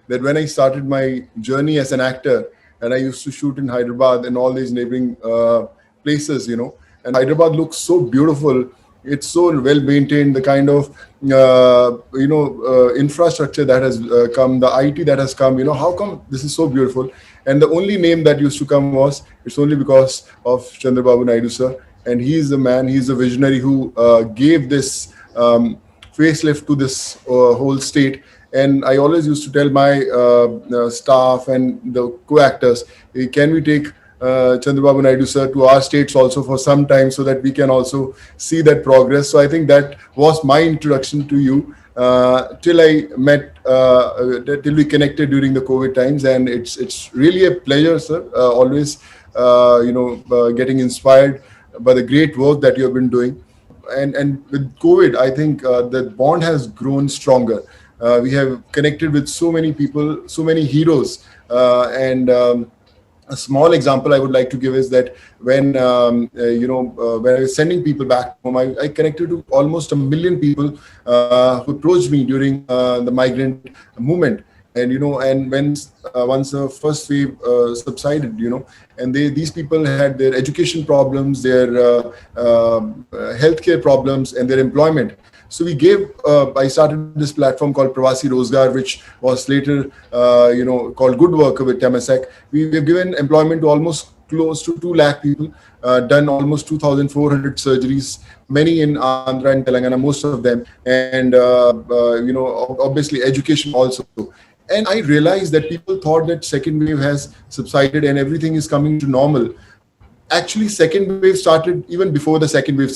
that when I started my journey as an actor, and I used to shoot in Hyderabad and all these neighboring places, and Hyderabad looks so beautiful. It's so well maintained. The kind of infrastructure that has come, the IT that has come. How come this is so beautiful? And the only name that used to come was, it's only because of Chandrababu Naidu sir, and he's the man. He's the visionary who gave this facelift to this whole state. And I always used to tell my staff and the co-actors, hey, can we take Chandrababu Naidu sir to our states also for some time, so that we can also see that progress. So I think that was my introduction to you till I met, till we connected during the COVID times. And it's really a pleasure, sir. Always, getting inspired by the great work that you have been doing. And with COVID, I think the bond has grown stronger. We have connected with so many people, so many heroes, and a small example I would like to give is that when I was sending people back home, I connected to almost 1 million people who approached me during the migrant movement. And when once the first wave subsided, and these people had their education problems, their healthcare problems, and their employment. So I started this platform called Pravasi Rozgar, which was later, called Good Worker with Temasek. We've given employment to almost close to 2 lakh people, done almost 2,400 surgeries, many in Andhra and Telangana, most of them. And, obviously education also. And I realized that people thought that second wave has subsided and everything is coming to normal. Actually, second wave started even before the second wave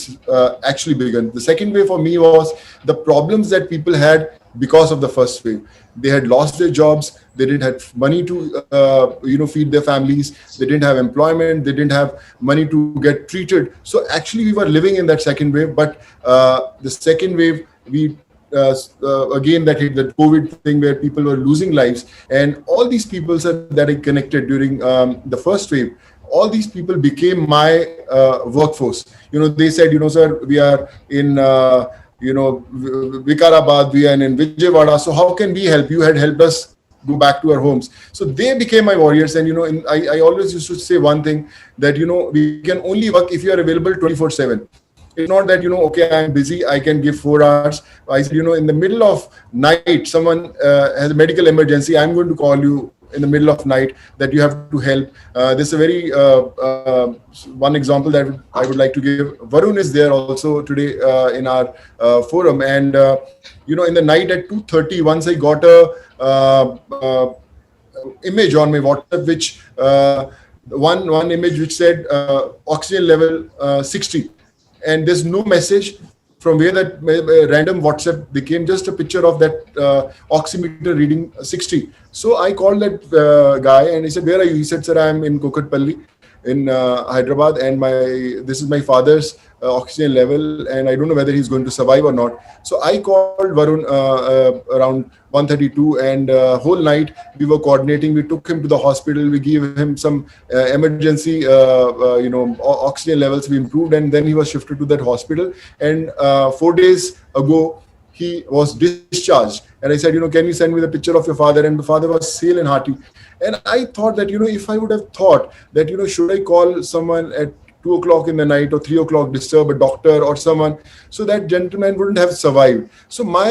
actually began. The second wave for me was the problems that people had because of the first wave. They had lost their jobs. They didn't have money to feed their families. They didn't have employment. They didn't have money to get treated. So actually, we were living in that second wave. But the second wave, we again, that hit the COVID thing where people were losing lives. And all these people that I connected during the first wave, all these people became my workforce. They said, sir, we are in, Vikarabad, we are in Vijayawada. So how can we help? You had helped us go back to our homes. So they became my warriors. And, I always used to say one thing, that, we can only work if you are available 24/7. It's not that, okay, I'm busy, I can give 4 hours. I said, in the middle of night, someone has a medical emergency, I'm going to call you in the middle of night that you have to help. This is a very one example that I would like to give. Varun is there also today in our forum. And, in the night at 2:30, once I got a image on my WhatsApp, which one image which said oxygen level 60. And there's no message from where that random WhatsApp became just a picture of that oximeter reading 60. So I called that guy and he said, where are you? He said, sir, I'm in Kokatpalli in Hyderabad, and this is my father's oxygen level, and I don't know whether he's going to survive or not. So I called Varun around 1:32, and whole night we were coordinating. We took him to the hospital. We gave him some emergency, oxygen levels. We improved, and then he was shifted to that hospital. And 4 days ago, he was discharged. And I said, can you send me the picture of your father? And the father was hale and hearty. And I thought that, if I would have thought that, should I call someone at 2 o'clock in the night or 3 o'clock, disturb a doctor or someone, so that gentleman wouldn't have survived. So my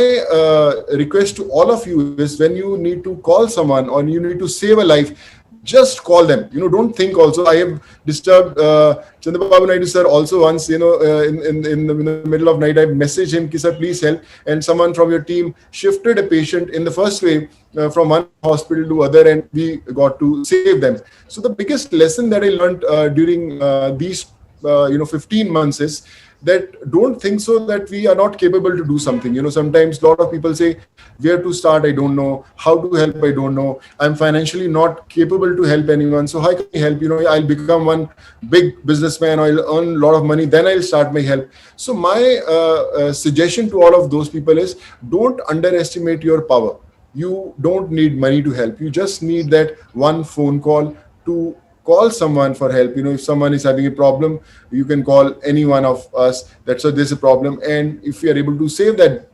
request to all of you is, when you need to call someone or you need to save a life, just call them. Don't think also. I have disturbed Chandrababu Naidu sir also once, in the middle of night. I messaged him, sir, please help. And someone from your team shifted a patient in the first wave from one hospital to other, and we got to save them. So the biggest lesson that I learned during these 15 months is that don't think so that we are not capable to do something. Sometimes a lot of people say, where to start, I don't know. How to help, I don't know. I'm financially not capable to help anyone. So how can I help? I'll become one big businessman, or I'll earn a lot of money, then I'll start my help. So my suggestion to all of those people is, don't underestimate your power. You don't need money to help. You just need that one phone call to call someone for help. If someone is having a problem, you can call any one of us. That's why there's a problem. And if you are able to save that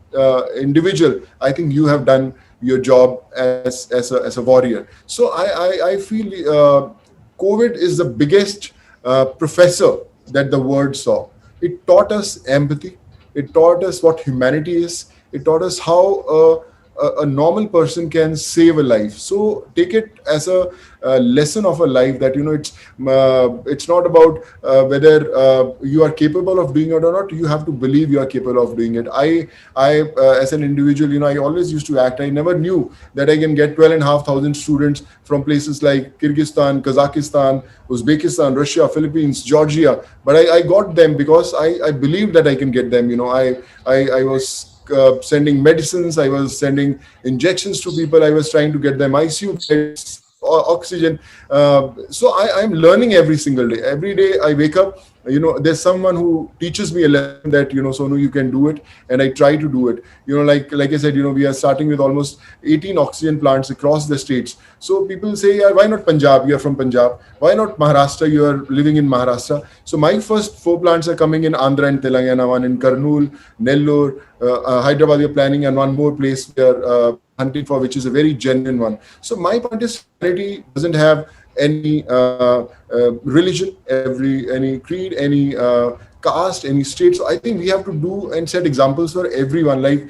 individual, I think you have done your job as a warrior. So I feel COVID is the biggest professor that the world saw. It taught us empathy. It taught us what humanity is. It taught us how a normal person can save a life. So take it as a lesson of a life, that it's not about whether you are capable of doing it or not. You have to believe you are capable of doing it. I as an individual, I always used to act. I never knew that I can get 12,500 students from places like Kyrgyzstan, Kazakhstan, Uzbekistan, Russia, Philippines, Georgia. But I got them because I believed that I can get them. I was sending medicines, I was sending injections to people, I was trying to get them ICU beds, oxygen. So I'm learning every single day. Every day I wake up, there's someone who teaches me a lesson that, Sonu, you can do it. And I try to do it. Like I said, we are starting with almost 18 oxygen plants across the states. So people say, yeah, why not Punjab? You're from Punjab. Why not Maharashtra? You are living in Maharashtra. So my first 4 plants are coming in Andhra and Telangana, one in Kurnool, Nellore, Hyderabad. We are planning, and one more place we are hunting for, which is a very genuine one. So my point is, humanity doesn't have any religion, any creed, any caste, any state. So I think we have to do and set examples for everyone. Like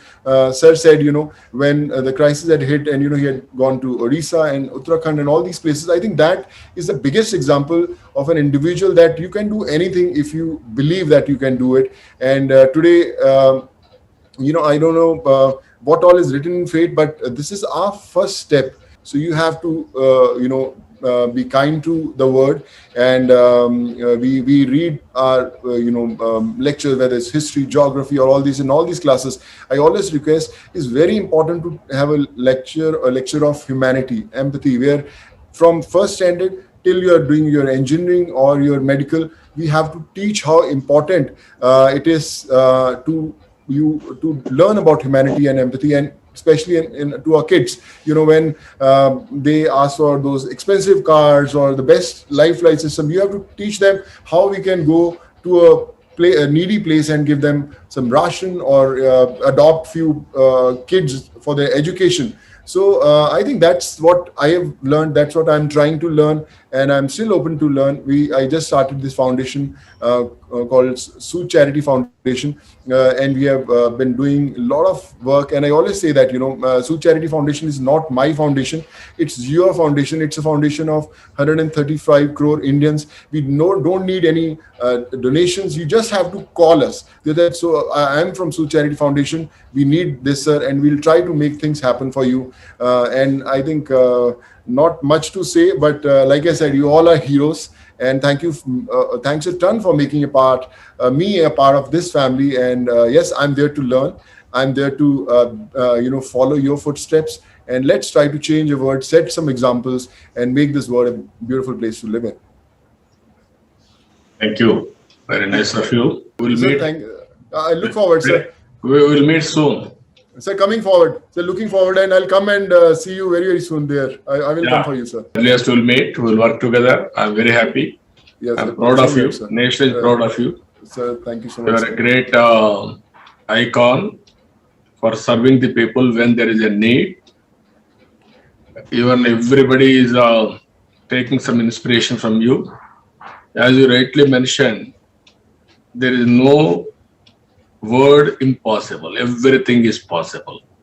Sir said, when the crisis had hit, and he had gone to Odisha and Uttarakhand and all these places, I think that is the biggest example of an individual, that you can do anything if you believe that you can do it. And today, I don't know what all is written in fate, but this is our first step. So you have to, be kind to the word, and we read our lectures, whether it's history, geography, or all these classes. I always request, it's very important to have a lecture of humanity, empathy, where from first standard till you are doing your engineering or your medical, we have to teach how important it is to learn about humanity and empathy, and especially to our kids. When they ask for those expensive cars or the best lifeline system, you have to teach them how we can go to a needy place and give them some ration, or adopt few kids for their education. So I think that's what I have learned. That's what I'm trying to learn, and I'm still open to learn. I just started this foundation called Sood Charity Foundation, and we have been doing a lot of work. And I always say that Sood Charity Foundation is not my foundation; it's your foundation. It's a foundation of 135 crore Indians. We don't need any donations. You just have to call us. So I am from Sood Charity Foundation. We need this, sir, and we'll try to make things happen for you. And I think not much to say, but like I said, you all are heroes. And thanks a ton for making me a part of this family. And yes, I'm there to learn. I'm there to follow your footsteps. And let's try to change the world, set some examples, and make this world a beautiful place to live in. Thank you. Very nice of you. We'll Sir, meet. I look forward, sir. We will meet soon. Sir, coming forward. Sir, looking forward, and I'll come and see you very, very soon there. I will come for you, sir. Earliest we'll meet. We'll work together. I'm very happy. Yes, I'm sir. proud of you. Sir. Nation is proud of you. Sir, thank you so You much. are a great icon for serving the people when there is a need. Even everybody is taking some inspiration from you. As you rightly mentioned, there is no word impossible. Everything is possible.